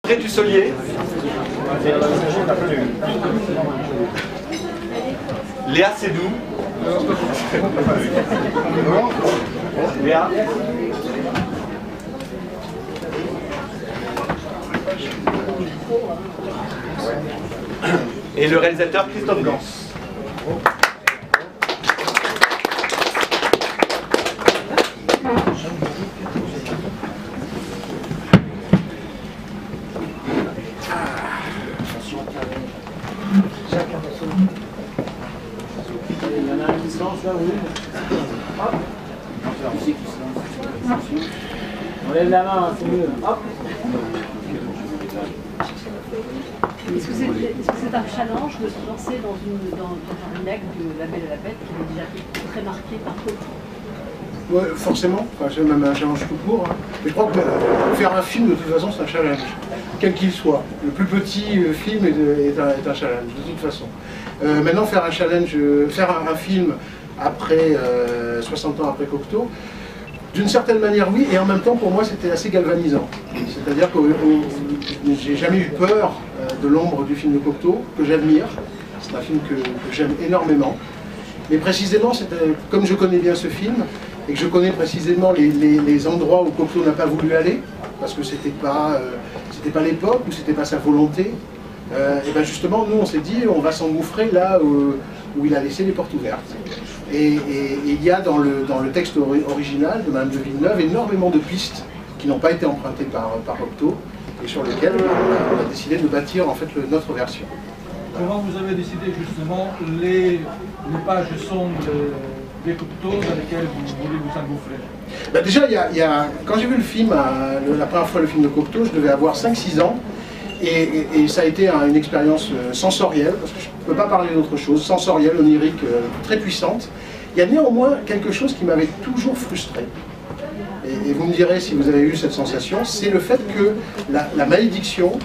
André Dussolier. Léa Seydoux. Léa. Et le réalisateur Christophe Gans. Il y en a un qui se lance là, oui. Hop. Qui c'est qui se lance? On lève la main, c'est mieux. Hop. Est-ce que c'est un challenge de se lancer dans un remake de La Belle et la Bête qui est déjà très marqué par Cocteau? Ouais, forcément, enfin, c'est même un challenge tout court. Hein. Mais je crois que faire un film, de toute façon, c'est un challenge, quel qu'il soit. Le plus petit film est un challenge, de toute façon. Maintenant, faire un challenge, faire un film après 60 ans après Cocteau, d'une certaine manière, oui, et en même temps, pour moi, c'était assez galvanisant. C'est-à-dire que j'ai jamais eu peur de l'ombre du film de Cocteau, que j'admire. C'est un film que j'aime énormément. Mais précisément, comme je connais bien ce film, et que je connais précisément les endroits où Cocteau n'a pas voulu aller, parce que c'était pas l'époque, ou c'était pas sa volonté, et bien justement, nous, on s'est dit, on va s'engouffrer là où il a laissé les portes ouvertes. Et il y a dans le texte original de Madame de Villeneuve énormément de pistes qui n'ont pas été empruntées par Cocteau, et sur lesquelles on a décidé de bâtir en fait notre version. Comment vous avez décidé justement les pages sont des Cocteau dans lesquelles vous voulez vous engouffrer? Ben déjà, quand j'ai vu le film, la première fois le film de Cocteau, je devais avoir 5-6 ans, et ça a été une expérience sensorielle, parce que je ne peux pas parler d'autre chose, sensorielle, onirique, très puissante. Il y a néanmoins quelque chose qui m'avait toujours frustré. Et vous me direz si vous avez eu cette sensation, c'est le fait que la malédiction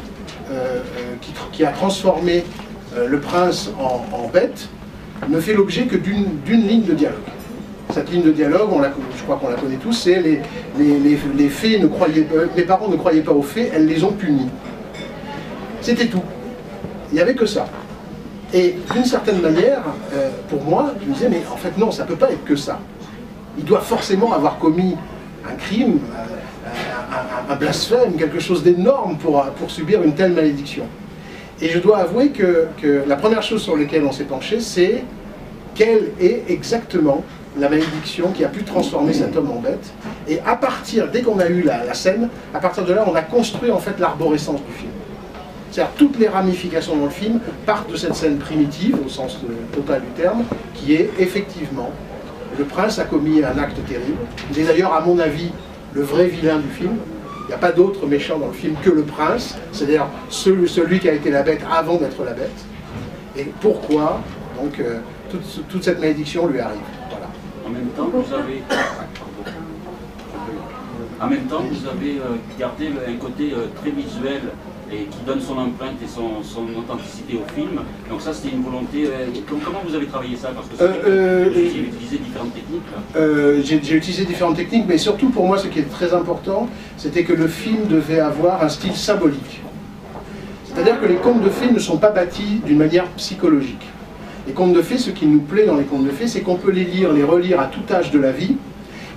qui a transformé le prince en bête ne fait l'objet que d'une ligne de dialogue. Cette ligne de dialogue, je crois qu'on la connaît tous, c'est les fées ne croyaient pas, mes parents ne croyaient pas aux fées, elles les ont punis. C'était tout. Il n'y avait que ça. Et d'une certaine manière, pour moi, je me disais, mais en fait non, ça ne peut pas être que ça. Il doit forcément avoir commis un crime, un blasphème, quelque chose d'énorme pour subir une telle malédiction. Et je dois avouer que la première chose sur laquelle on s'est penché, c'est quelle est exactement la malédiction qui a pu transformer cet homme en bête. Et à partir, dès qu'on a eu la scène, à partir de là, on a construit en fait l'arborescence du film. C'est-à-dire toutes les ramifications dans le film partent de cette scène primitive, au sens total du terme, qui est effectivement, le prince a commis un acte terrible. Il est d'ailleurs, à mon avis, le vrai vilain du film. Il n'y a pas d'autre méchant dans le film que le prince, c'est-à-dire celui qui a été la bête avant d'être la bête. Et pourquoi, donc, toute cette malédiction lui arrive. Voilà. En même temps, vous avez gardé un côté très visuel et qui donne son empreinte et son authenticité au film. Donc ça, c'était une volonté... comment vous avez travaillé ça? Parce que vous avez utilisé différentes techniques. J'ai utilisé différentes techniques, mais surtout pour moi, ce qui est très important, c'était que le film devait avoir un style symbolique. C'est-à-dire que les contes de fées ne sont pas bâtis d'une manière psychologique. Les contes de fées, ce qui nous plaît dans les contes de fées, c'est qu'on peut les lire, les relire à tout âge de la vie,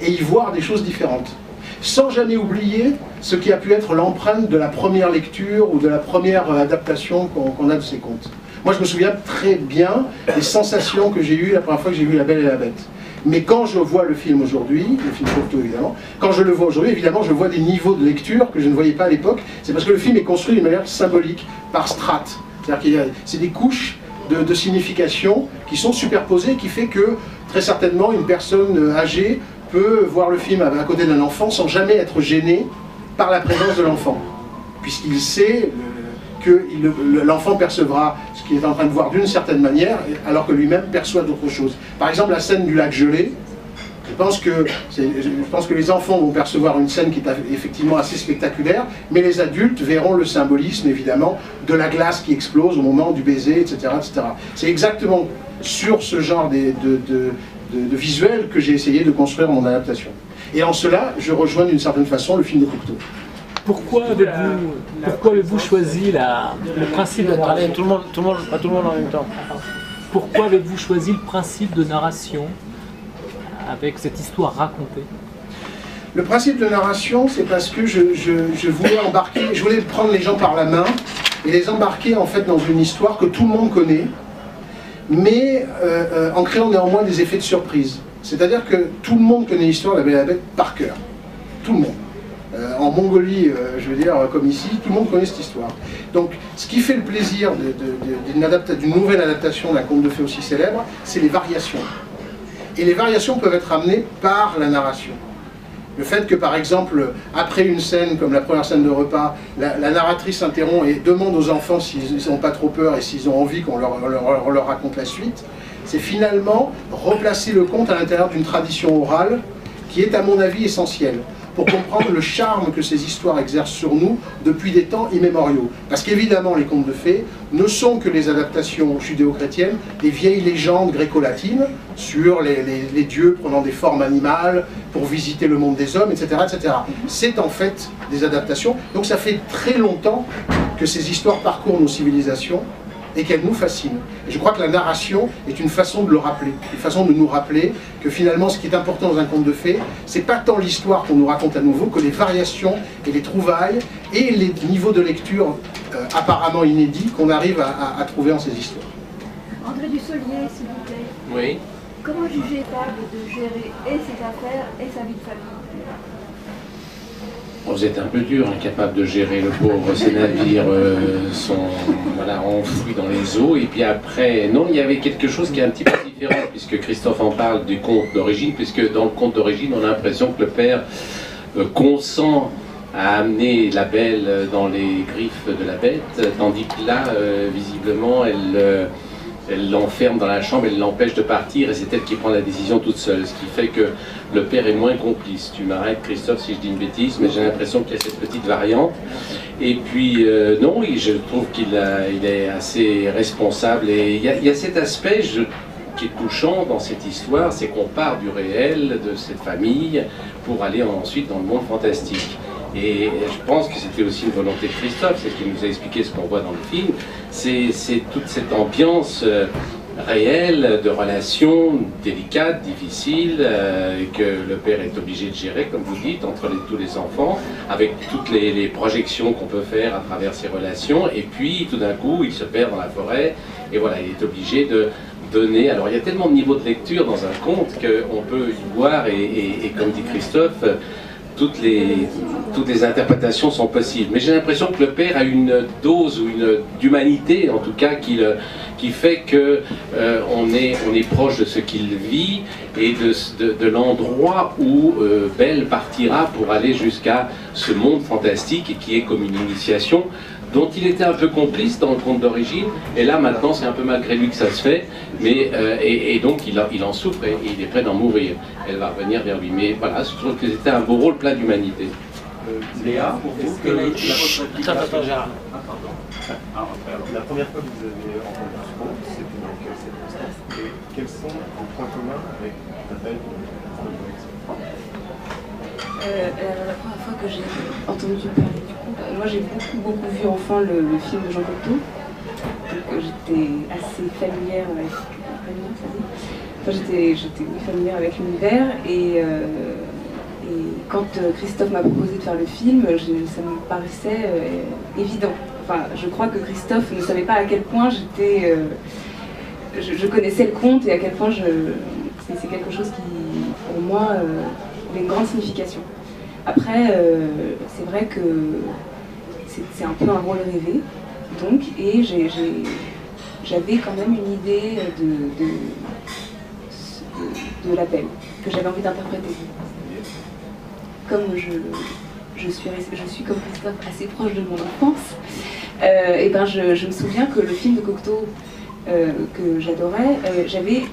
et y voir des choses différentes. Sans jamais oublier ce qui a pu être l'empreinte de la première lecture ou de la première adaptation qu'on a de ces contes. Moi, je me souviens très bien des sensations que j'ai eues la première fois que j'ai vu La Belle et la Bête. Mais quand je vois le film aujourd'hui, le film Cocteau évidemment, quand je le vois aujourd'hui, évidemment, je vois des niveaux de lecture que je ne voyais pas à l'époque. C'est parce que le film est construit d'une manière symbolique, par strates. C'est-à-dire que c'est des couches de signification qui sont superposées, qui fait que, très certainement, une personne âgée peut voir le film à côté d'un enfant sans jamais être gêné par la présence de l'enfant, puisqu'il sait que l'enfant percevra ce qu'il est en train de voir d'une certaine manière, alors que lui-même perçoit d'autres choses. Par exemple, la scène du lac gelé, je pense que les enfants vont percevoir une scène qui est effectivement assez spectaculaire, mais les adultes verront le symbolisme, évidemment, de la glace qui explose au moment du baiser, etc. etc. C'est exactement sur ce genre de visuel que j'ai essayé de construire mon adaptation. Et en cela, je rejoins d'une certaine façon le film de Cocteau. Pourquoi avez-vous choisi le principe de narration? Pas tout le monde en même temps. Pourquoi avez-vous choisi le principe de narration avec cette histoire racontée? Le principe de narration, c'est parce que je voulais embarquer, je voulais prendre les gens par la main et les embarquer en fait dans une histoire que tout le monde connaît, mais en créant néanmoins des effets de surprise. C'est-à-dire que tout le monde connaît l'histoire de La Belle et la Bête par cœur. Tout le monde. En Mongolie, je veux dire, comme ici, tout le monde connaît cette histoire. Donc, ce qui fait le plaisir d'une nouvelle adaptation d'un conte de fées aussi célèbre, c'est les variations. Et les variations peuvent être amenées par la narration. Le fait que, par exemple, après une scène, comme la première scène de repas, la narratrice interrompt et demande aux enfants s'ils n'ont pas trop peur et s'ils ont envie qu'on leur raconte la suite, c'est finalement replacer le conte à l'intérieur d'une tradition orale qui est, à mon avis, essentielle pour comprendre le charme que ces histoires exercent sur nous depuis des temps immémoriaux. Parce qu'évidemment, les contes de fées ne sont que les adaptations judéo-chrétiennes des vieilles légendes gréco-latines sur les dieux prenant des formes animales pour visiter le monde des hommes, etc. etc. C'est en fait des adaptations. Donc ça fait très longtemps que ces histoires parcourent nos civilisations et qu'elles nous fascinent. Et je crois que la narration est une façon de le rappeler, une façon de nous rappeler que finalement ce qui est important dans un conte de fées, c'est pas tant l'histoire qu'on nous raconte à nouveau que les variations et les trouvailles et les niveaux de lecture apparemment inédits qu'on arrive à trouver en ces histoires. André Dussolier, s'il vous plaît. Oui. Comment juger Pable de gérer et ses affaires et sa vie de famille? Vous êtes un peu dur, incapable de gérer le pauvre. Ces navires sont enfouis dans les eaux. Et puis après, non, il y avait quelque chose qui est un petit peu différent, puisque Christophe en parle du conte d'origine, puisque dans le conte d'origine, on a l'impression que le père consent à amener la belle dans les griffes de la bête, tandis que là, visiblement, elle l'enferme dans la chambre, elle l'empêche de partir et c'est elle qui prend la décision toute seule. Ce qui fait que le père est moins complice. Tu m'arrêtes, Christophe, si je dis une bêtise, mais j'ai l'impression qu'il y a cette petite variante. Et puis, non, je trouve qu'il est assez responsable. Et il y a cet aspect qui est touchant dans cette histoire, c'est qu'on part du réel, de cette famille, pour aller ensuite dans le monde fantastique. Et je pense que c'était aussi une volonté de Christophe, c'est ce qu'il nous a expliqué, ce qu'on voit dans le film, c'est toute cette ambiance réelle de relations délicates, difficiles, que le père est obligé de gérer, comme vous dites, entre tous les enfants, avec toutes les projections qu'on peut faire à travers ces relations, et puis tout d'un coup, il se perd dans la forêt, et voilà, il est obligé de donner. Alors il y a tellement de niveaux de lecture dans un conte qu'on peut y voir, et comme dit Christophe, toutes les interprétations sont possibles. Mais j'ai l'impression que le père a une dose ou d'humanité, en tout cas, qui fait que on est proche de ce qu'il vit et de l'endroit où Belle partira pour aller jusqu'à ce monde fantastique et qui est comme une initiation dont il était un peu complice dans le conte d'origine, et là maintenant c'est un peu malgré lui que ça se fait, mais, et donc il en souffre et il est prêt d'en mourir. Elle va revenir vers lui, mais voilà, je trouve que c'était un beau rôle plein d'humanité. Léa, pour vous, quelle est votre réplique? Attends, Gérard. Ah, pardon. La première fois que vous avez entendu ce conte, c'était dans quelle circonstance? Et quels sont vos points communs avec la belle La première fois que j'ai entendu parler du conte, moi j'ai beaucoup vu enfant le film de Jean Cocteau, donc j'étais assez familière avec familière avec l'univers et quand Christophe m'a proposé de faire le film, ça me paraissait évident. Enfin, je crois que Christophe ne savait pas à quel point je connaissais le conte et à quel point c'est quelque chose qui, pour moi, avait une grande signification. Après, c'est vrai que c'est un peu un rôle rêvé, donc, et j'avais quand même une idée de la belle que j'avais envie d'interpréter. Comme je suis comme Christophe assez proche de mon enfance, et ben je me souviens que le film de Cocteau que j'adorais, j'avais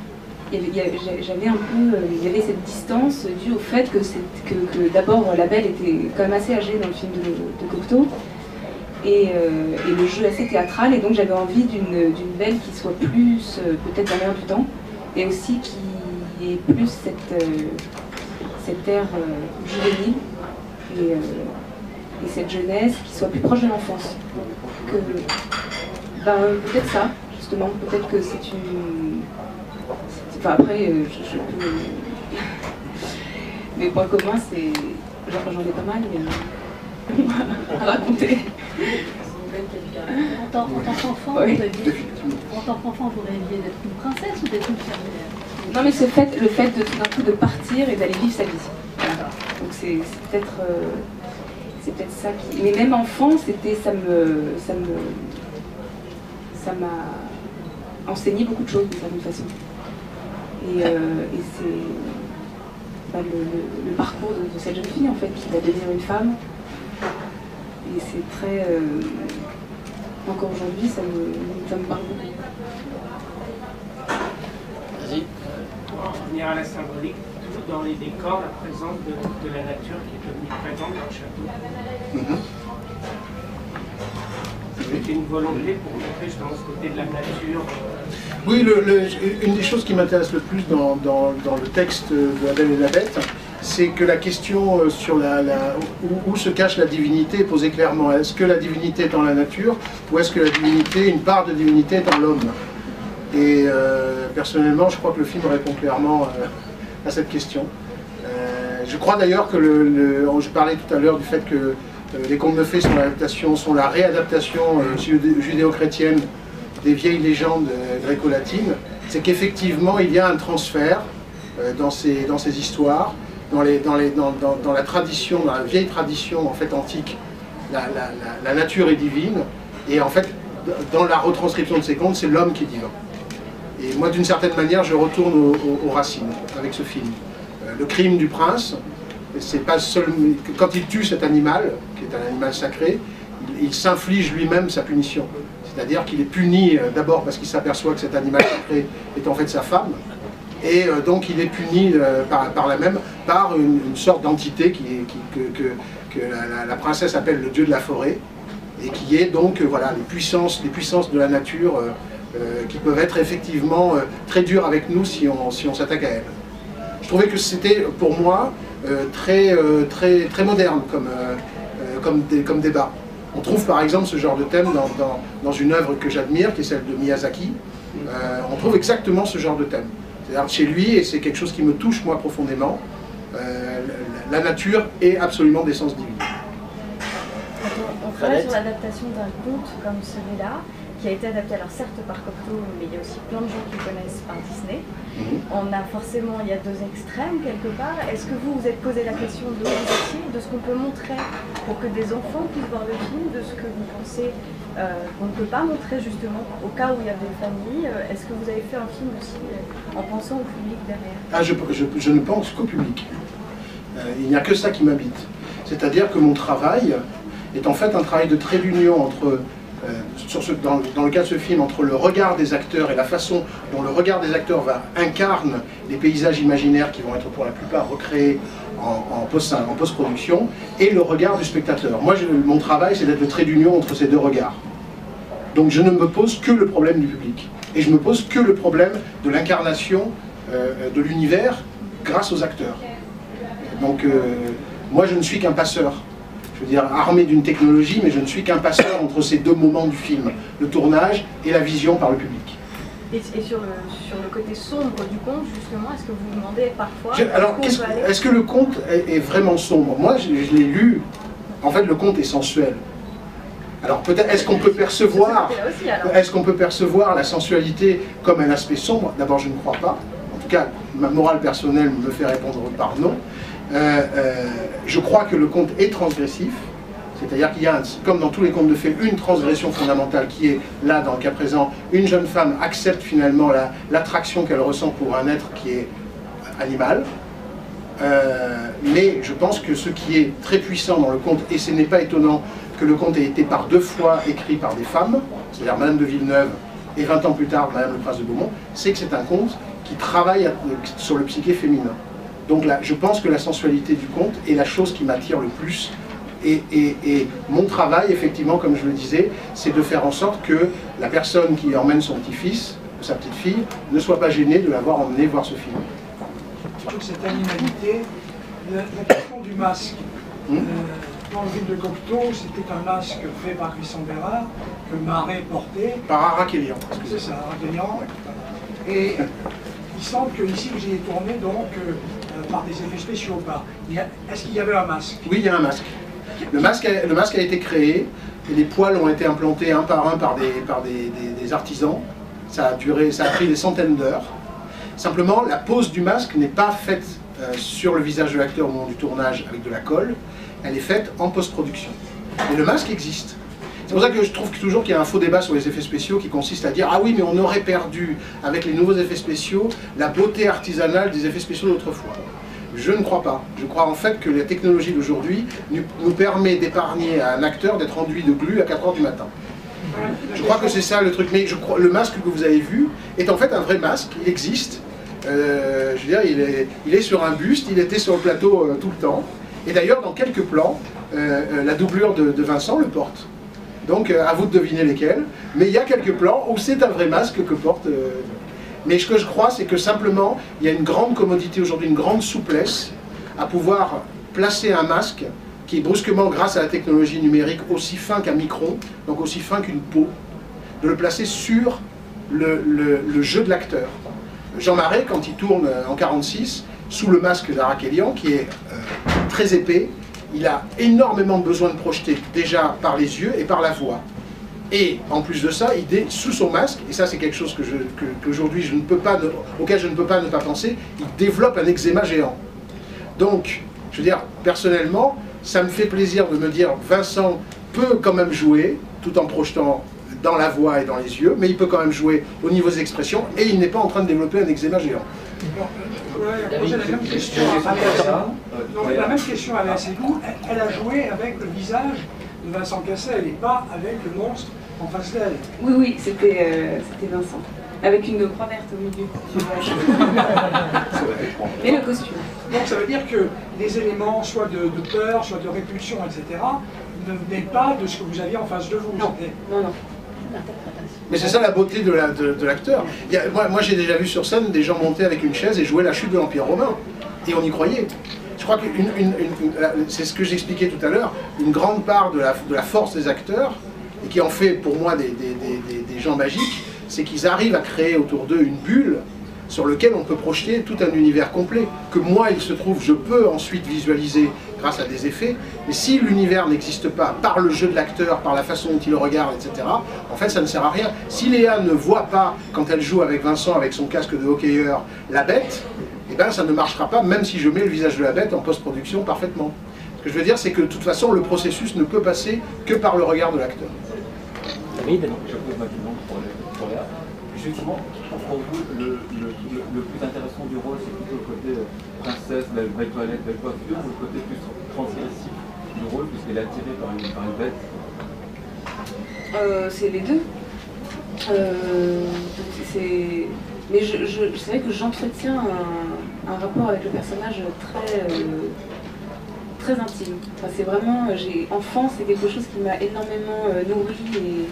cette distance due au fait que d'abord la belle était quand même assez âgée dans le film de Cocteau, et le jeu assez théâtral, et donc j'avais envie d'une belle qui soit plus peut-être la mère du temps, et aussi qui ait plus cet air juvénile et cette jeunesse qui soit plus proche de l'enfance. Peut-être ça, justement, peut-être que c'est une... Enfin après, je peux... Mes points communs, c'est... J'en ai pas mal, mais... à raconter. En tant qu'enfant, oui. vous rêviez d'être une princesse ou d'être une fermière? Non, mais le fait de tout d'un coup de partir et d'aller vivre sa vie. Voilà. Donc c'est peut-être ça qui... Mais même enfant, ça m'a enseigné beaucoup de choses d'une certaine façon. Et c'est le parcours de cette jeune fille en fait qui va devenir une femme. Et c'est très... encore aujourd'hui, ça me parle beaucoup. Vas-y. Pour revenir à la symbolique, tout dans les décors, la présence de la nature qui est devenue présente dans le château. C'était une volonté pour montrer justement ce côté de la nature. Oui, une des choses qui m'intéresse le plus dans le texte de La Belle et la Bête, c'est que la question sur où se cache la divinité est posée clairement. Est-ce que la divinité est dans la nature ou est-ce que la divinité, une part de divinité est dans l'homme? Et personnellement, je crois que le film répond clairement à cette question. Je crois d'ailleurs que je parlais tout à l'heure du fait que les contes de fées sont la réadaptation judéo-chrétienne des vieilles légendes gréco-latines. C'est qu'effectivement, il y a un transfert dans ces histoires, dans la tradition, dans la vieille tradition en fait antique, la nature est divine, et en fait, dans la retranscription de ces contes, c'est l'homme qui est divin. Et moi, d'une certaine manière, je retourne aux racines avec ce film. Le crime du prince, c'est pas seulement quand il tue cet animal, qui est un animal sacré, il s'inflige lui-même sa punition. C'est-à-dire qu'il est puni d'abord parce qu'il s'aperçoit que cet animal sacré est en fait sa femme, et donc il est puni par la même par une sorte d'entité que la princesse appelle le dieu de la forêt, et qui est donc voilà les puissances de la nature qui peuvent être effectivement très dures avec nous si on s'attaque à elles. Je trouvais que c'était pour moi très moderne comme débat. On trouve par exemple ce genre de thème dans une œuvre que j'admire, qui est celle de Miyazaki. On trouve exactement ce genre de thème. C'est-à-dire chez lui, et c'est quelque chose qui me touche moi profondément, la nature est absolument d'essence divine. On travaille sur l'adaptation d'un conte comme celui-là, qui a été adapté, alors certes par Cocteau, mais il y a aussi plein de gens qui connaissent par Disney. On a forcément, il y a deux extrêmes quelque part. Est-ce que vous vous êtes posé la question de vous étiez, de ce qu'on peut montrer pour que des enfants puissent voir le film, de ce que vous pensez qu'on ne peut pas montrer justement, au cas où il y a des familles? Est-ce que vous avez fait un film aussi en pensant au public derrière? Je ne pense qu'au public. Il n'y a que ça qui m'habite. C'est-à-dire que mon travail est en fait un travail de trait d'union entre... dans le cas de ce film, entre le regard des acteurs et la façon dont le regard des acteurs incarne les paysages imaginaires qui vont être pour la plupart recréés en post-production, et le regard du spectateur. Moi, mon travail, c'est d'être le trait d'union entre ces deux regards. Donc je ne me pose que le problème du public. Et je me pose que le problème de l'incarnation de l'univers grâce aux acteurs. Donc moi, je ne suis qu'un passeur. Je veux dire, armé d'une technologie, mais je ne suis qu'un passeur entre ces deux moments du film, le tournage et la vision par le public. Et sur le côté sombre du conte, justement, est-ce que vous vous demandez parfois... Alors, est-ce que le conte est vraiment sombre? Moi, je l'ai lu, en fait, le conte est sensuel. Alors peut-être, est-ce qu'on peut percevoir la sensualité comme un aspect sombre? D'abord, je ne crois pas. En tout cas, ma morale personnelle me fait répondre par non. Je crois que le conte est transgressif, c'est-à-dire qu'il y a, comme dans tous les contes de fées, une transgression fondamentale qui est là, dans le cas présent, une jeune femme accepte finalement l'attraction qu'elle ressent pour un être qui est animal. Mais je pense que ce qui est très puissant dans le conte, et ce n'est pas étonnant que le conte ait été par 2 fois écrit par des femmes, c'est-à-dire Madame de Villeneuve et 20 ans plus tard Madame le Prince de Beaumont, c'est que c'est un conte qui travaille sur le psyché féminin. Donc là, je pense que la sensualité du conte est la chose qui m'attire le plus. Et mon travail, effectivement, comme je le disais, c'est de faire en sorte que la personne qui emmène son petit-fils, ou sa petite-fille, ne soit pas gênée de l'avoir emmené voir ce film. Surtout que cette animalité, la question du masque, Dans le film de Cocteau, c'était un masque fait par Christian Bérard, que Marais portait. Par Araquelian. C'est ça, Araquelian. Et il semble que ici vous ayez tourné donc par des effets spéciaux. Est-ce qu'il y avait un masque? Oui, il y a un masque. Le masque a été créé, et les poils ont été implantés un par des artisans. Ça a pris des centaines d'heures. Simplement, la pose du masque n'est pas faite sur le visage de l'acteur au moment du tournage avec de la colle, elle est faite en post-production. Et le masque existe. C'est pour ça que je trouve toujours qu'il y a un faux débat sur les effets spéciaux qui consiste à dire « Ah oui, mais on aurait perdu, avec les nouveaux effets spéciaux, la beauté artisanale des effets spéciaux d'autrefois. » Je ne crois pas. Je crois en fait que la technologie d'aujourd'hui nous permet d'épargner à un acteur d'être enduit de glu à 4 h du matin. Je crois que c'est ça le truc. Mais je crois, le masque que vous avez vu est en fait un vrai masque, il existe. Je veux dire, il est sur un buste, il était sur le plateau tout le temps. Et d'ailleurs, dans quelques plans, la doublure de Vincent le porte. Donc, à vous de deviner lesquels. Mais il y a quelques plans où c'est un vrai masque que porte... Mais ce que je crois, c'est que simplement, il y a une grande commodité aujourd'hui, une grande souplesse à pouvoir placer un masque qui est brusquement, grâce à la technologie numérique, aussi fin qu'un micron, donc aussi fin qu'une peau, de le placer sur le jeu de l'acteur. Jean Marais, quand il tourne en 1946, sous le masque d'Araquelian, qui est très épais, il a énormément besoin de projeter, déjà par les yeux et par la voix. Et en plus de ça, sous son masque, et ça c'est quelque chose qu'aujourd'hui auquel je ne peux pas ne pas penser, il développe un eczéma géant. Donc, je veux dire, personnellement, ça me fait plaisir de me dire Vincent peut quand même jouer, tout en projetant dans la voix et dans les yeux, mais il peut quand même jouer au niveau des expressions, et il n'est pas en train de développer un eczéma géant. La même question à Léa Seydoux. Elle a joué avec le visage de Vincent Cassel et pas avec le monstre en face d'elle. Oui, oui, c'était Vincent. Avec une croix verte au milieu. Et le costume. Donc ça veut dire que les éléments, soit de peur, soit de répulsion, etc., ne venaient pas de ce que vous aviez en face de vous. Non, non, non. Mais c'est ça la beauté de l'acteur. Moi j'ai déjà vu sur scène des gens monter avec une chaise et jouer la chute de l'Empire romain. Et on y croyait. Je crois que c'est ce que j'expliquais tout à l'heure, une grande part de la force des acteurs, et qui en fait pour moi des gens magiques, c'est qu'ils arrivent à créer autour d'eux une bulle sur laquelle on peut projeter tout un univers complet, que moi, il se trouve, je peux ensuite visualiser grâce à des effets, mais si l'univers n'existe pas par le jeu de l'acteur, par la façon dont il le regarde, etc., en fait, ça ne sert à rien. Si Léa ne voit pas, quand elle joue avec Vincent, avec son casque de hockeyeur, la bête, eh ben, ça ne marchera pas, même si je mets le visage de la bête en post-production parfaitement. Ce que je veux dire, c'est que de toute façon, le processus ne peut passer que par le regard de l'acteur. Je pose ma question pour Léa. Effectivement, pour vous, le plus intéressant du rôle, c'est plutôt le côté princesse, belle toilette, belle coiffure, ou le côté plus transgressif du rôle, puisqu'elle est attirée par une bête? C'est les deux. Mais c'est vrai que j'entretiens un rapport avec le personnage très intime. Enfin, c'est vraiment, enfant, c'est quelque chose qui m'a énormément nourri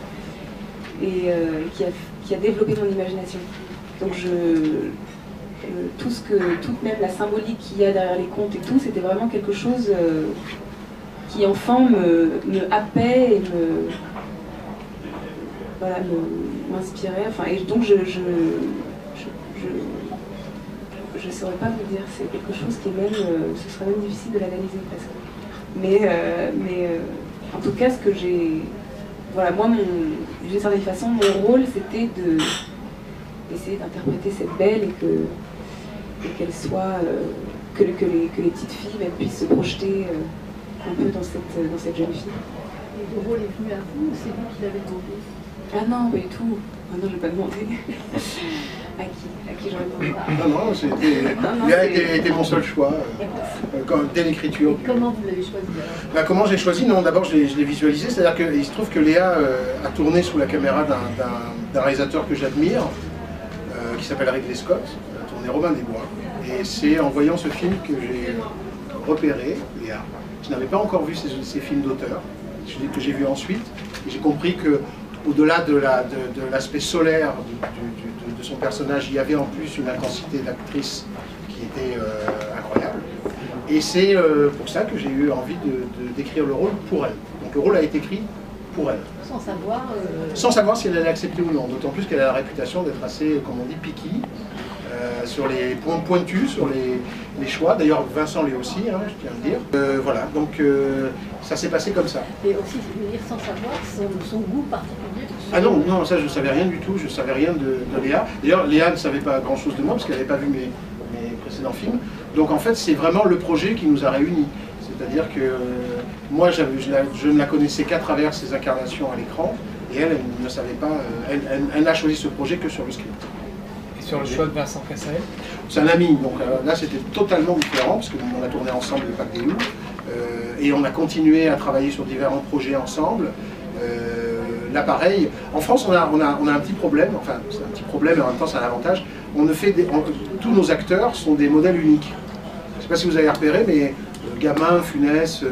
et qui a développé mon imagination. Donc toute même la symbolique qu'il y a derrière les contes et tout, c'était vraiment quelque chose qui enfant me happait et m'inspirait. Enfin, et donc je saurais pas vous dire, c'est quelque chose qui est même, ce serait même difficile de l'analyser presque. Mais en tout cas, ce que j'ai, voilà, moi, d'une certaine façon, mon rôle, c'était d'essayer d'interpréter cette belle et qu'elle soit, que les petites filles même, puissent se projeter un peu dans cette jeune fille. Et le rôle est venu à vous ou c'est vous qui l'avez demandé? Ah non, pas du tout. Ah non, je n'ai pas demandé. À qui j'aurais demandé? Non, il a été mon seul choix, dès l'écriture. Comment vous l'avez choisi alors? Comment j'ai choisi? Non, d'abord je l'ai visualisé, c'est-à-dire qu'il se trouve que Léa a tourné sous la caméra d'un réalisateur que j'admire, qui s'appelle Ridley Scott, a tourné Robin des Bois. Et c'est en voyant ce film que j'ai repéré Léa. Je n'avais pas encore vu ces films d'auteur, que j'ai vu ensuite, et j'ai compris que au-delà de l'aspect solaire de son personnage, il y avait en plus une intensité d'actrice qui était incroyable. Et c'est pour ça que j'ai eu envie d'écrire le rôle pour elle. Donc le rôle a été écrit pour elle. Sans savoir... Sans savoir si elle allait accepter ou non. D'autant plus qu'elle a la réputation d'être assez, comme on dit, picky, sur les points pointus, sur les choix. D'ailleurs, Vincent l'est aussi, hein, je tiens à le dire. Voilà, donc ça s'est passé comme ça. Et aussi, je veux dire, sans savoir son goût particulier. Ah non, non, ça je ne savais rien du tout, je ne savais rien de Léa. D'ailleurs, Léa ne savait pas grand-chose de moi, parce qu'elle n'avait pas vu mes précédents films. Donc en fait, c'est vraiment le projet qui nous a réunis. C'est-à-dire que moi, je ne la connaissais qu'à travers ses incarnations à l'écran, et elle ne savait pas, elle n'a choisi ce projet que sur le script. Et sur le choix de Vincent Cassel? C'est un ami, donc là c'était totalement différent, parce qu'on a tourné ensemble le Pacte des Loups, et on a continué à travailler sur différents projets ensemble. Là pareil, en France on a un petit problème, enfin c'est un petit problème et en même temps c'est un avantage, tous nos acteurs sont des modèles uniques. Je ne sais pas si vous avez repéré, mais Gamain, Funès,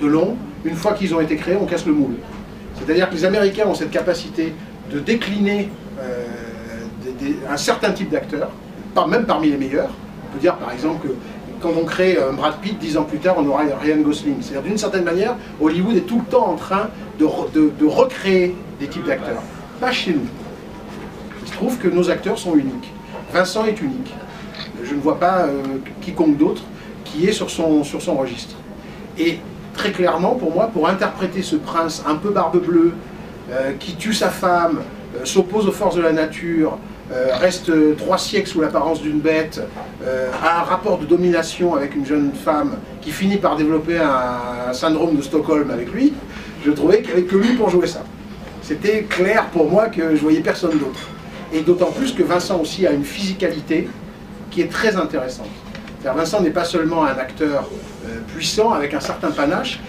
Delon, une fois qu'ils ont été créés, on casse le moule. C'est-à-dire que les Américains ont cette capacité de décliner un certain type d'acteurs, même parmi les meilleurs. On peut dire par exemple que quand on crée Brad Pitt, 10 ans plus tard, on aura Ryan Gosling. C'est-à-dire d'une certaine manière, Hollywood est tout le temps en train de recréer des types d'acteurs. Pas chez nous. Il se trouve que nos acteurs sont uniques. Vincent est unique. Je ne vois pas quiconque d'autre qui est sur son registre. Et très clairement, pour moi, pour interpréter ce prince un peu barbe bleue, qui tue sa femme, s'oppose aux forces de la nature, reste 3 siècles sous l'apparence d'une bête, a un rapport de domination avec une jeune femme qui finit par développer un syndrome de Stockholm avec lui, je trouvais qu'il n'y avait que lui pour jouer ça. C'était clair pour moi que je voyais personne d'autre. Et d'autant plus que Vincent aussi a une physicalité qui est très intéressante. Vincent n'est pas seulement un acteur puissant avec un certain panache,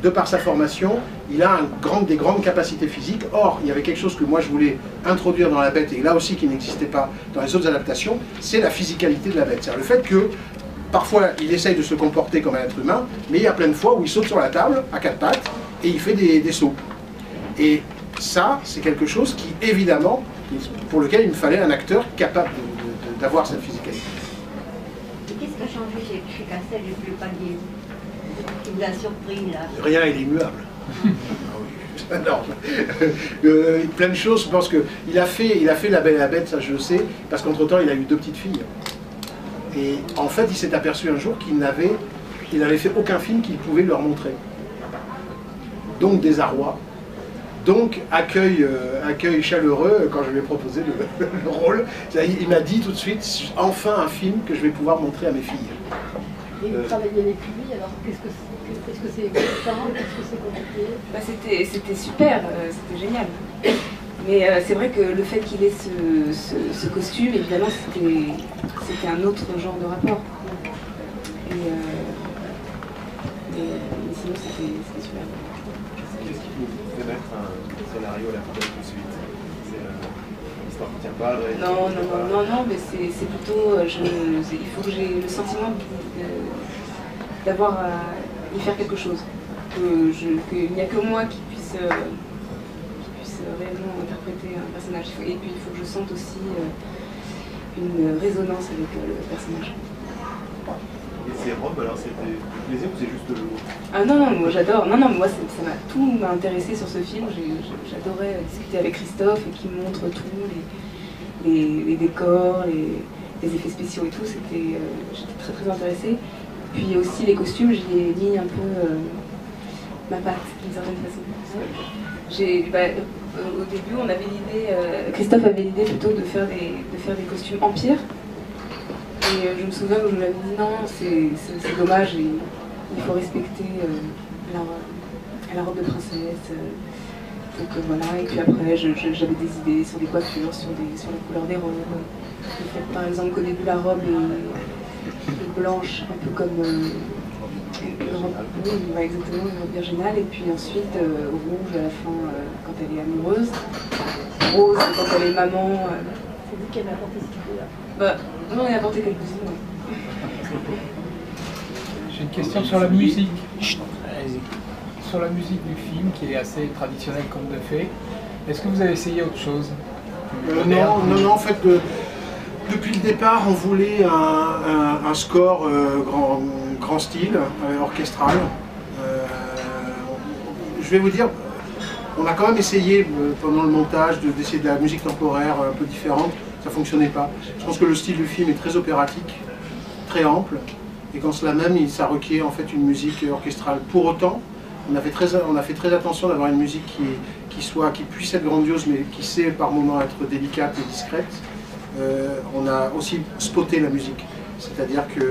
de par sa formation, il a des grandes capacités physiques. Or, il y avait quelque chose que moi je voulais introduire dans La Bête, et là aussi qui n'existait pas dans les autres adaptations, c'est la physicalité de la bête. C'est-à-dire le fait que, parfois, il essaye de se comporter comme un être humain, mais il y a plein de fois où il saute sur la table, à 4 pattes, et il fait des sauts. Et ça, c'est quelque chose qui, évidemment, pour lequel il me fallait un acteur capable d'avoir cette physicalité. Qu'est-ce qui a changé chez Cassel depuis le Pacte des Loups qui vous a surpris là? Rien, il est immuable. Non. Plein de choses, je pense qu'il a fait La Belle et la Bête, ça je le sais, parce qu'entre-temps il a eu 2 petites filles. Et en fait il s'est aperçu un jour qu'il n'avait fait aucun film qu'il pouvait leur montrer. Donc désarroi, donc accueil chaleureux quand je lui ai proposé le rôle. Il m'a dit tout de suite, enfin un film que je vais pouvoir montrer à mes filles. Et vous travaillez avec lui, alors qu'est-ce que c'est excitant, qu'est-ce que c'est compliqué? C'était super, c'était génial. Mais c'est vrai que le fait qu'il ait ce costume, évidemment, c'était un autre genre de rapport. Mais sinon, c'était super. Qu'est-ce qui vous fait mettre un scénario à la poubelle tout de suite? L'histoire ne tient pas? Non, mais c'est plutôt... il faut que j'ai le sentiment d'avoir à y faire quelque chose. Qu'il n'y a que moi qui puisse réellement interpréter un personnage. Et puis il faut que je sente aussi une résonance avec le personnage. Et ces robes, alors c'était du plaisir ou c'est juste le... Ah non, moi j'adore. Non, moi tout m'a intéressé sur ce film. J'adorais discuter avec Christophe et qui me montre tout, les décors, les effets spéciaux et tout. J'étais très intéressée. Puis aussi les costumes, j'y ai mis un peu ma patte d'une certaine façon. Au début, on avait l'idée, Christophe avait l'idée plutôt de faire des costumes empire. Et je me souviens que je lui avais dit non, c'est dommage, il faut respecter la robe de princesse. Donc voilà, et puis après j'avais des idées sur des coiffures, sur la couleur des robes. Le fait par exemple qu'au début la robe est blanche, un peu comme une robe, exactement, une robe virginale, et puis ensuite rouge à la fin quand elle est amoureuse, rose quand elle est maman. C'est vous qui avez apporté cette idée-là? Non, on a apporté quelques-unes, ouais. J'ai une question sur la musique. Sur la musique du film, qui est assez traditionnelle comme de fait. Est-ce que vous avez essayé autre chose? Non, en fait, Depuis le départ, on voulait un score grand style, orchestral. Je vais vous dire, on a quand même essayé pendant le montage d'essayer de la musique temporaire un peu différente, ça ne fonctionnait pas. Je pense que le style du film est très opératique, très ample, et qu'en cela même, ça requiert en fait une musique orchestrale. Pour autant, on a fait très attention d'avoir une musique qui puisse être grandiose, mais qui sait par moments être délicate et discrète. On a aussi spoté la musique, c'est-à-dire qu'il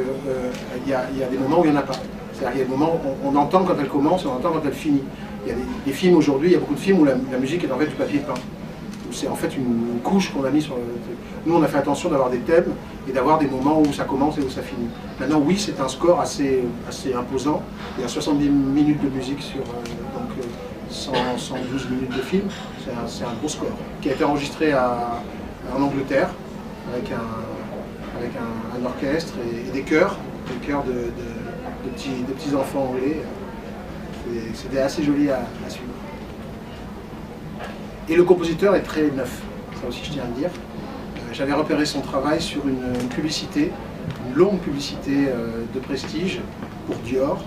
y a des moments où il n'y en a pas. C'est-à-dire qu'il y a des moments où on entend quand elle commence et on entend quand elle finit. Il y a des films aujourd'hui, il y a beaucoup de films où la musique est en fait du papier peint. C'est en fait une couche qu'on a mis sur le truc. Nous, on a fait attention d'avoir des thèmes et d'avoir des moments où ça commence et où ça finit. Maintenant, oui, c'est un score assez imposant. Il y a 70 minutes de musique sur 112 minutes de film. C'est un gros score qui a été enregistré en Angleterre avec un orchestre et des chœurs de petits enfants anglais. C'était assez joli à suivre. Et le compositeur est très neuf, ça aussi je tiens à le dire. J'avais repéré son travail sur une publicité, une longue publicité de prestige pour Dior,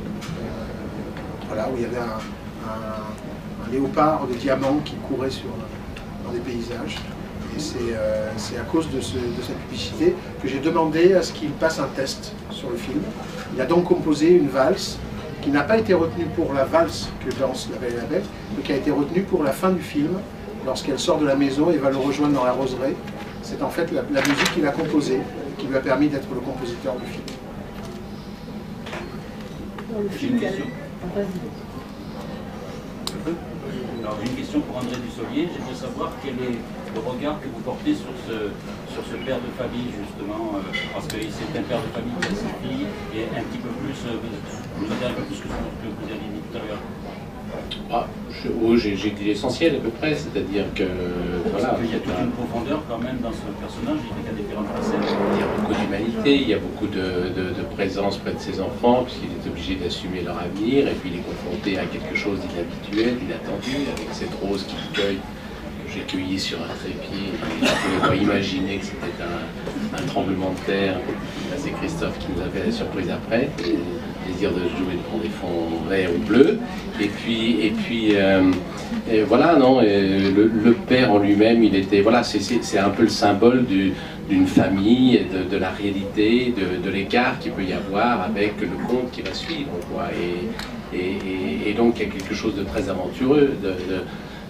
voilà, où il y avait un léopard de diamants qui courait dans des paysages. Et c'est à cause de cette publicité que j'ai demandé à ce qu'il passe un test sur le film. Il a donc composé une valse qui n'a pas été retenue pour la valse que danse La Belle et la Bête, mais qui a été retenue pour la fin du film, lorsqu'elle sort de la maison et va le rejoindre dans la roseraie. C'est en fait la musique qu'il a composée, qui lui a permis d'être le compositeur du film. Dans le film, Alors, une question pour André Dussolier. J'aimerais savoir quel est le regard que vous portez sur ce père de famille, justement, parce que c'est un père de famille qui a sa fille, et un petit peu plus, vous avez un peu plus que ce que vous avez dit tout à l'heure. J'ai dit l'essentiel à peu près, c'est-à-dire que voilà. Il y a toute une profondeur quand même dans ce personnage, il y a différentes facettes. Il y a beaucoup d'humanité, il y a beaucoup de présence près de ses enfants, puisqu'il est obligé d'assumer leur avenir, et puis il est confronté à quelque chose d'inhabituel, d'inattendu, avec cette rose qu'il cueille, que j'ai cueillie sur un trépied, et je ne pouvais pas imaginer que c'était un tremblement de terre. C'est Christophe qui nous a fait la surprise après. Le désir de jouer dans des fonds verts ou bleus, et puis voilà, non, le père en lui-même, il était, voilà, c'est un peu le symbole d'une famille, de la réalité, de l'écart qu'il peut y avoir avec le conte qui va suivre, quoi, et donc il y a quelque chose de très aventureux,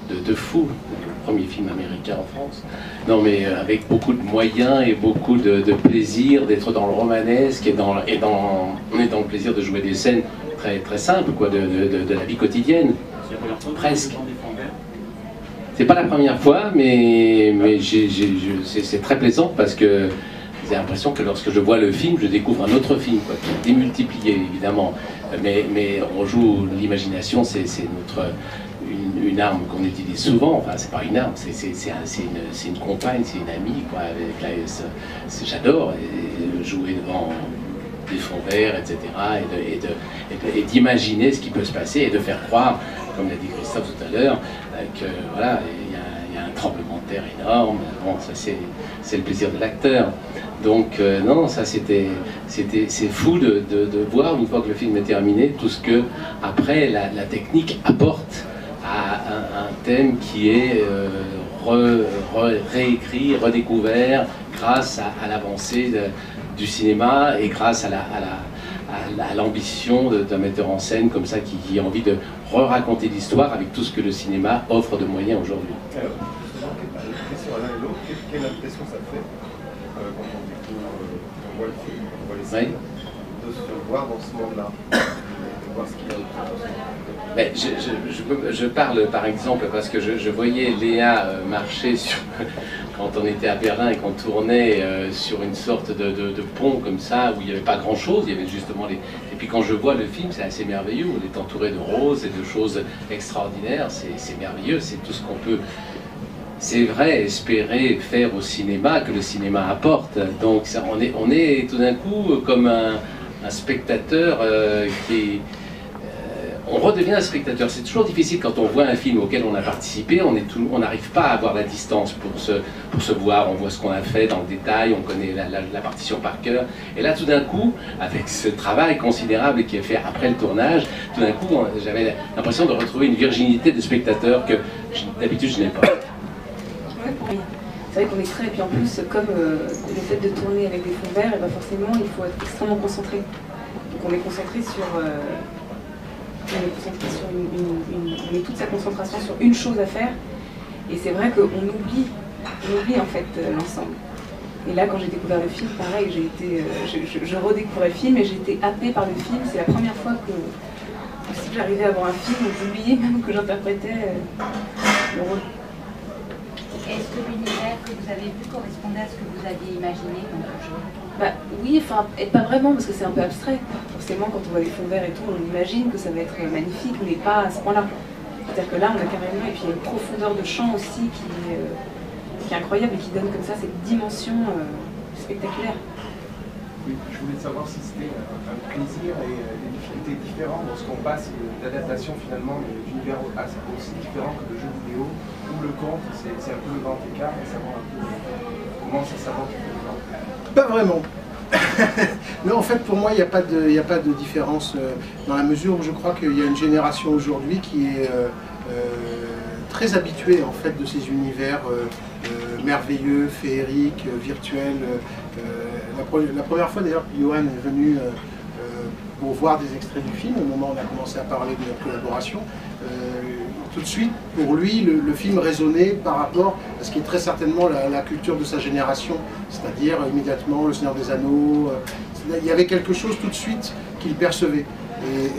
de fou, le premier film américain en France. Non, mais avec beaucoup de moyens et beaucoup de plaisir d'être dans le romanesque et on est dans le plaisir de jouer des scènes très, très simples, quoi, de la vie quotidienne, presque. C'est pas la première fois, mais c'est très plaisant parce que j'ai l'impression que lorsque je vois le film, je découvre un autre film, quoi, qui est démultiplié évidemment, mais on joue l'imagination, c'est une arme qu'on utilise souvent, enfin c'est pas une arme, c'est une compagne, c'est une amie, quoi, j'adore jouer devant des fonds verts, etc., et d'imaginer ce qui peut se passer et de faire croire, comme l'a dit Christophe tout à l'heure, que voilà, il y a un tremblement de terre énorme. Bon, ça c'est le plaisir de l'acteur. Donc non, ça c'est fou de voir, une fois que le film est terminé, tout ce que après la technique apporte à un thème qui est réécrit, redécouvert grâce à l'avancée du cinéma et grâce à l'ambition d'un metteur en scène comme ça qui a envie de re-raconter l'histoire avec tout ce que le cinéma offre de moyens aujourd'hui. Alors, question à l'un et l'autre, quelle impression ça fait quand on voit le film, on voit les scènes, de se voir dans ce monde-là, de voir ce qu'il y a autour. Mais je parle par exemple parce que je voyais Léa marcher quand on était à Berlin et qu'on tournait sur une sorte de pont comme ça où il n'y avait pas grand chose, il y avait justement les... Et puis quand je vois le film, c'est assez merveilleux, on est entouré de roses et de choses extraordinaires, c'est merveilleux, c'est tout ce qu'on peut, c'est vrai, espérer faire au cinéma, que le cinéma apporte. Donc ça, on est tout d'un coup comme un spectateur qui... on redevient un spectateur. C'est toujours difficile quand on voit un film auquel on a participé, on n'arrive pas à avoir la distance pour se voir, on voit ce qu'on a fait dans le détail, on connaît la partition par cœur. Et là, tout d'un coup, avec ce travail considérable qui est fait après le tournage, tout d'un coup, j'avais l'impression de retrouver une virginité de spectateur que d'habitude je n'ai pas. C'est vrai qu'on est très, et puis en plus, comme le fait de tourner avec des fonds verts, et ben forcément, il faut être extrêmement concentré. Donc on est concentré sur... on met toute sa concentration sur une chose à faire, et c'est vrai qu'on oublie en fait l'ensemble. Et là, quand j'ai découvert le film, pareil, je redécouvrais le film et j'ai été happée par le film. C'est la première fois que j'arrivais à voir un film où j'oubliais même que j'interprétais le rôle. Est-ce que l'univers que vous avez vu correspondait à ce que vous aviez imaginé comme chose? Bah oui, enfin, pas vraiment, parce que c'est un peu abstrait. Forcément, quand on voit les fonds verts et tout, on imagine que ça va être magnifique, mais pas à ce point-là. C'est-à-dire que là, on a carrément, et puis il y a une profondeur de champ aussi qui est incroyable et qui donne comme ça cette dimension spectaculaire. Oui, je voulais savoir si c'était un plaisir et des difficultés différentes lorsqu'on passe d'adaptation finalement d'univers aussi différent que le jeu vidéo ou le conte, c'est un peu le grand écart et savoir un peu comment ça s'avance. Pas vraiment. Non, en fait, pour moi, il n'y a pas de différence dans la mesure où je crois qu'il y a une génération aujourd'hui qui est très habituée en fait de ces univers merveilleux, féeriques, virtuels. La première fois d'ailleurs que Johan est venu pour voir des extraits du film, au moment où on a commencé à parler de notre collaboration, tout de suite, pour lui, le film résonnait par rapport à ce qui est très certainement la culture de sa génération, c'est-à-dire immédiatement Le Seigneur des Anneaux. Il y avait quelque chose tout de suite qu'il percevait. Et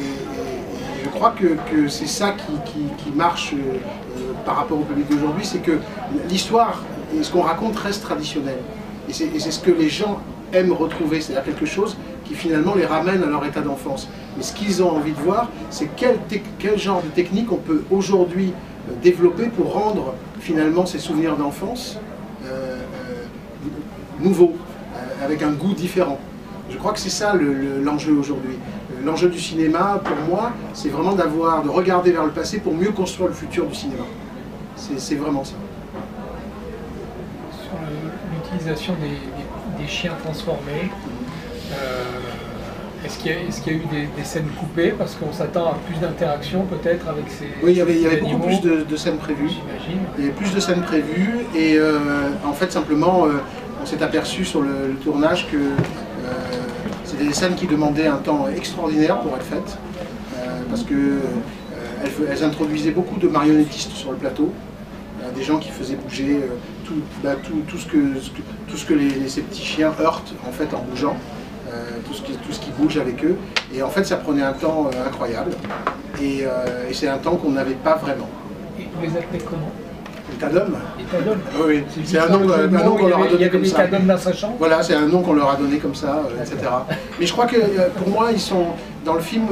je crois que c'est ça qui marche par rapport au public d'aujourd'hui, c'est que l'histoire et ce qu'on raconte reste traditionnel. Et c'est ce que les gens aiment retrouver, c'est-à-dire quelque chose qui finalement les ramène à leur état d'enfance. Mais ce qu'ils ont envie de voir, c'est quel genre de technique on peut aujourd'hui développer pour rendre finalement ces souvenirs d'enfance nouveaux, avec un goût différent. Je crois que c'est ça l'enjeu aujourd'hui. L'enjeu du cinéma, pour moi, c'est vraiment de regarder vers le passé pour mieux construire le futur du cinéma. C'est vraiment ça. Sur l'utilisation des chiens transformés, est-ce qu'il y a eu des scènes coupées? Parce qu'on s'attend à plus d'interactions peut-être avec ces Oui, il y avait beaucoup plus de scènes prévues. J'imagine. Il y avait plus de scènes prévues et en fait simplement on s'est aperçu sur le tournage que c'était des scènes qui demandaient un temps extraordinaire pour être faites parce qu'elles introduisaient beaucoup de marionnettistes sur le plateau, des gens qui faisaient bouger tout ce que ces petits chiens heurtent en fait en bougeant. Tout ce qui bouge avec eux, et en fait ça prenait un temps incroyable, et c'est un temps qu'on n'avait pas vraiment. Et vous les appelez comment? Les Tadom. Les Tadom. Oui, c'est un nom qu'on leur a donné comme ça. Il y avait des Tadom dans sa chambre. Voilà, c'est un nom qu'on leur a donné comme ça, etc. Mais je crois que pour moi, ils sont dans le film,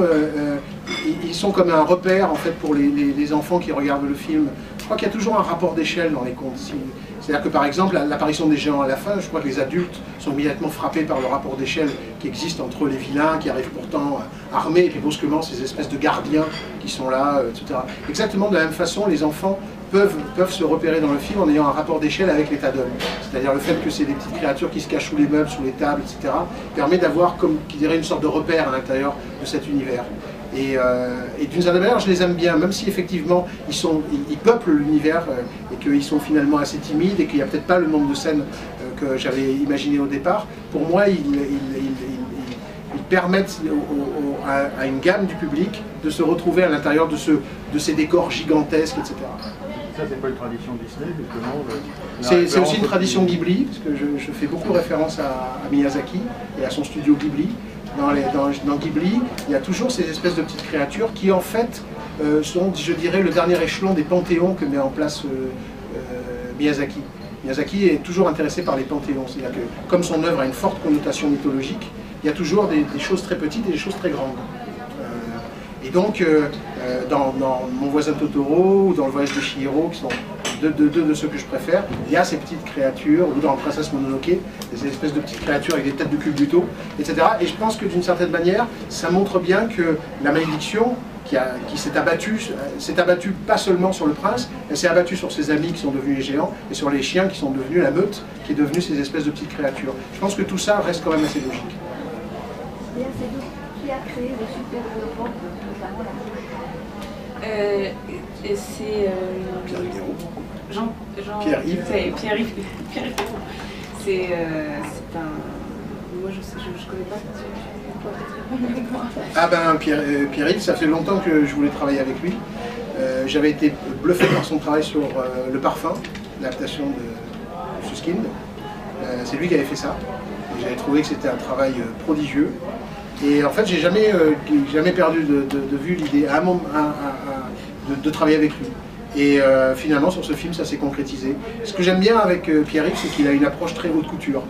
ils sont comme un repère en fait pour les enfants qui regardent le film. Je crois qu'il y a toujours un rapport d'échelle dans les contes. C'est-à-dire que par exemple, l'apparition des géants à la fin, je crois que les adultes sont immédiatement frappés par le rapport d'échelle qui existe entre les vilains qui arrivent pourtant armés et puis brusquement ces espèces de gardiens qui sont là, etc. Exactement de la même façon, les enfants peuvent se repérer dans le film en ayant un rapport d'échelle avec l'état d'homme. C'est-à-dire le fait que c'est des petites créatures qui se cachent sous les meubles, sous les tables, etc. permet d'avoir, comme qui dirait, une sorte de repère à l'intérieur de cet univers. Et d'une certaine manière, je les aime bien, même si effectivement ils peuplent l'univers et qu'ils sont finalement assez timides et qu'il n'y a peut-être pas le nombre de scènes que j'avais imaginé au départ. Pour moi, ils permettent à une gamme du public de se retrouver à l'intérieur de ces décors gigantesques, etc. Ça, c'est pas une tradition Disney, justement? C'est aussi une tradition Ghibli, parce que je fais beaucoup référence à Miyazaki et à son studio Ghibli. Dans Ghibli, il y a toujours ces espèces de petites créatures qui, en fait, sont, je dirais, le dernier échelon des panthéons que met en place Miyazaki. Miyazaki est toujours intéressé par les panthéons, c'est-à-dire que, comme son œuvre a une forte connotation mythologique, il y a toujours des choses très petites et des choses très grandes. Et donc, dans Mon voisin Totoro ou dans Le voyage de Chihiro, qui sont deux de ceux que je préfère, il y a ces petites créatures, ou dans Princesse Mononoke, des espèces de petites créatures avec des têtes de Culbuto, etc. Et je pense que d'une certaine manière, ça montre bien que la malédiction, qui s'est abattue pas seulement sur le prince, elle s'est abattue sur ses amis qui sont devenus les géants, et sur les chiens qui sont devenus la meute, qui est devenue ces espèces de petites créatures. Je pense que tout ça reste quand même assez logique. Et qui a créé le super-héros, notamment la c'est Pierre-Yves. Pierre-Yves. C'est un... Moi je connais pas. Ah ben Pierre-Yves, ça fait longtemps que je voulais travailler avec lui. J'avais été bluffé par son travail sur Le Parfum, l'adaptation de Suskind. C'est lui qui avait fait ça. J'avais trouvé que c'était un travail prodigieux. Et en fait, j'ai jamais perdu de vue l'idée de travailler avec lui. Et finalement, sur ce film, ça s'est concrétisé. Ce que j'aime bien avec Pierre-Yves, c'est qu'il a une approche très haute couture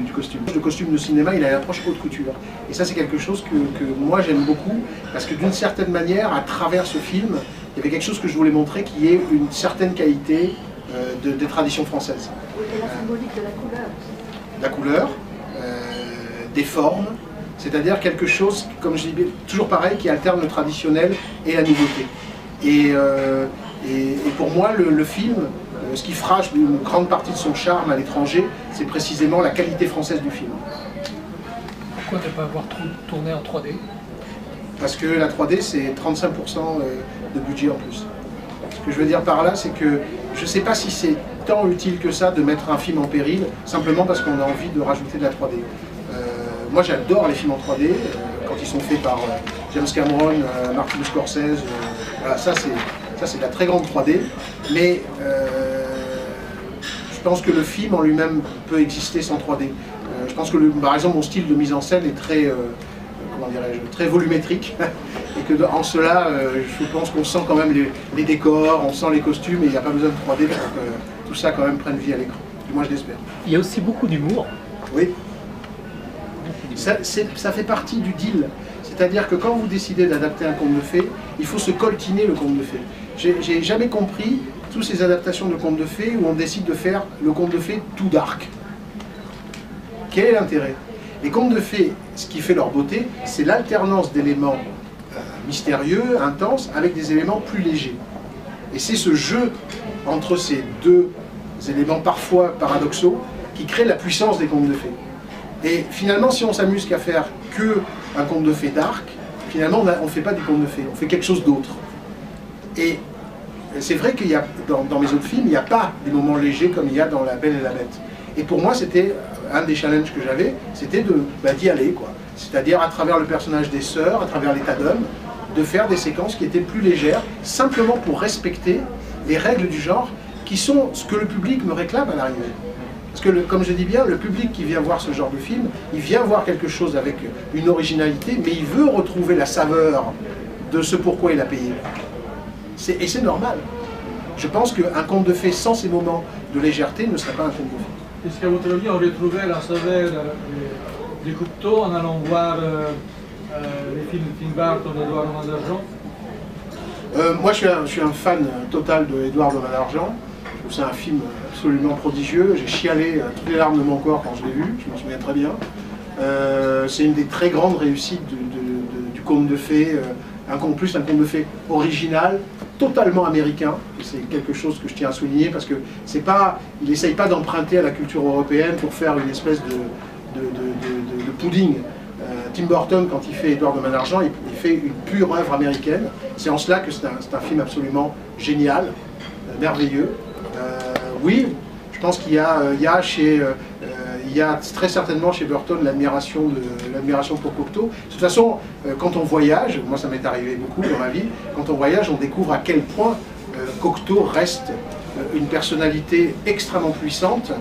du costume. Le costume de cinéma, il a une approche haute couture. Et ça, c'est quelque chose que moi, j'aime beaucoup, parce que d'une certaine manière, à travers ce film, il y avait quelque chose que je voulais montrer qui est une certaine qualité des traditions françaises. Et la symbolique de la couleur. La couleur, des formes, c'est-à-dire quelque chose, comme je dis, toujours pareil, qui alterne le traditionnel et la nouveauté. Et pour moi, le film, ce qui fera une grande partie de son charme à l'étranger, c'est précisément la qualité française du film. Pourquoi ne pas avoir tourné en 3D? Parce que la 3D, c'est 35% de budget en plus. Ce que je veux dire par là, c'est que je ne sais pas si c'est tant utile que ça de mettre un film en péril, simplement parce qu'on a envie de rajouter de la 3D. Moi, j'adore les films en 3D, quand ils sont faits par James Cameron, Martin Scorsese, voilà, ça c'est de la très grande 3D, mais je pense que le film en lui-même peut exister sans 3D. Je pense que, par exemple, mon style de mise en scène est très, comment dirais-je, très volumétrique, et que en cela, je pense qu'on sent quand même les décors, on sent les costumes, et il n'y a pas besoin de 3D pour que tout ça quand même prenne vie à l'écran. Du moins, je l'espère. Il y a aussi beaucoup d'humour. Oui. Ça fait partie du deal. C'est-à-dire que quand vous décidez d'adapter un conte de fées, il faut se coltiner le conte de fées. J'ai jamais compris toutes ces adaptations de contes de fées où on décide de faire le conte de fées tout dark. Quel est l'intérêt? Les contes de fées, ce qui fait leur beauté, c'est l'alternance d'éléments mystérieux, intenses, avec des éléments plus légers. Et c'est ce jeu entre ces deux éléments parfois paradoxaux qui crée la puissance des contes de fées. Et finalement, si on s'amuse qu'à faire que un conte de fées dark, finalement on ne fait pas du conte de fées, on fait quelque chose d'autre. Et c'est vrai qu'il y a, dans mes autres films, il n'y a pas des moments légers comme il y a dans La Belle et la Bête. Et pour moi, c'était un des challenges que j'avais, c'était d'y aller, quoi. C'est-à-dire à travers le personnage des sœurs, à travers l'état d'homme, de faire des séquences qui étaient plus légères, simplement pour respecter les règles du genre, qui sont ce que le public me réclame à l'arrivée. Parce que, comme je dis bien, le public qui vient voir ce genre de film, il vient voir quelque chose avec une originalité, mais il veut retrouver la saveur de ce pourquoi il a payé. Et c'est normal. Je pense qu'un conte de fées sans ces moments de légèreté ne serait pas un conte de fées. Est-ce qu'à votre avis, on retrouvait la saveur des Cocteau en allant voir les films de Tim Burton d'Edouard de Main d'Argent? Moi, je suis un fan total d'Edouard de Main d'Argent. C'est un film absolument prodigieux. J'ai chialé toutes les larmes de mon corps quand je l'ai vu, je m'en souviens très bien. C'est une des très grandes réussites du conte de fées, un conte de fées original, totalement américain. C'est quelque chose que je tiens à souligner parce que il n'essaye pas d'emprunter à la culture européenne pour faire une espèce de pudding. Tim Burton, quand il fait Édouard de Main d'Argent, il fait une pure œuvre américaine. C'est en cela que c'est un film absolument génial, merveilleux. Oui, je pense qu'il y a très certainement chez Burton l'admiration pour Cocteau. De toute façon, quand on voyage, moi ça m'est arrivé beaucoup dans ma vie, quand on voyage, on découvre à quel point Cocteau reste une personnalité extrêmement puissante,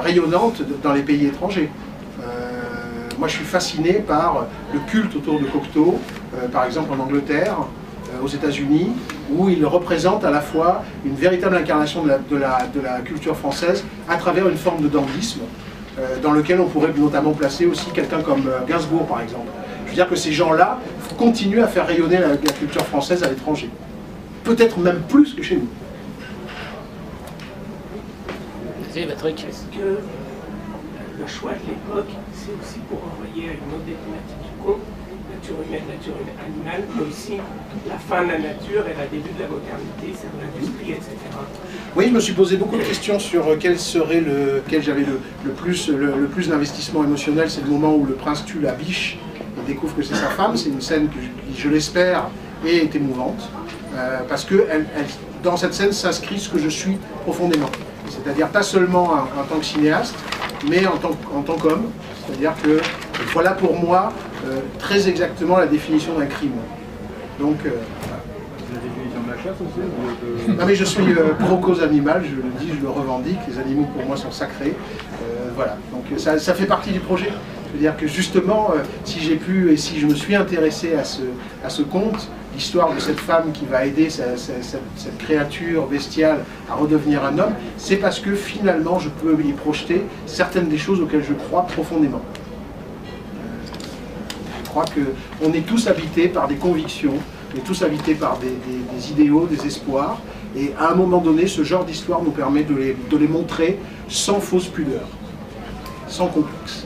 rayonnante dans les pays étrangers. Moi je suis fasciné par le culte autour de Cocteau, par exemple en Angleterre, aux États-Unis, où il représente à la fois une véritable incarnation de la culture française à travers une forme de dandysme, dans lequel on pourrait notamment placer aussi quelqu'un comme Gainsbourg, par exemple. Je veux dire que ces gens-là continuent à faire rayonner la culture française à l'étranger. Peut-être même plus que chez nous. Est-ce que le choix de l'époque, c'est aussi pour envoyer une autre des thématiques du conte, nature humaine, nature animale, mais aussi la fin de la nature et le début de la modernité, c'est de l'industrie, etc. Oui, je me suis posé beaucoup de questions sur quel j'avais le plus d'investissement émotionnel. C'est le moment où le prince tue la biche et découvre que c'est sa femme. C'est une scène qui, je l'espère, est émouvante, parce que dans cette scène s'inscrit ce que je suis profondément. C'est-à-dire pas seulement en tant que cinéaste, mais en tant qu'homme. C'est-à-dire que voilà pour moi très exactement la définition d'un crime. Donc, voilà. La définition de la chasse aussi Non mais je suis pro-cause animale, je le dis, je le revendique, les animaux pour moi sont sacrés. Voilà, donc ça fait partie du projet. C'est-à-dire que justement, si j'ai pu et si je me suis intéressé à ce conte, l'histoire de cette femme qui va aider cette créature bestiale à redevenir un homme, c'est parce que finalement je peux y projeter certaines des choses auxquelles je crois profondément. Je crois qu'on est tous habités par des convictions, on est tous habités par des idéaux, des espoirs, et à un moment donné, ce genre d'histoire nous permet de les montrer sans fausse pudeur, sans complexe.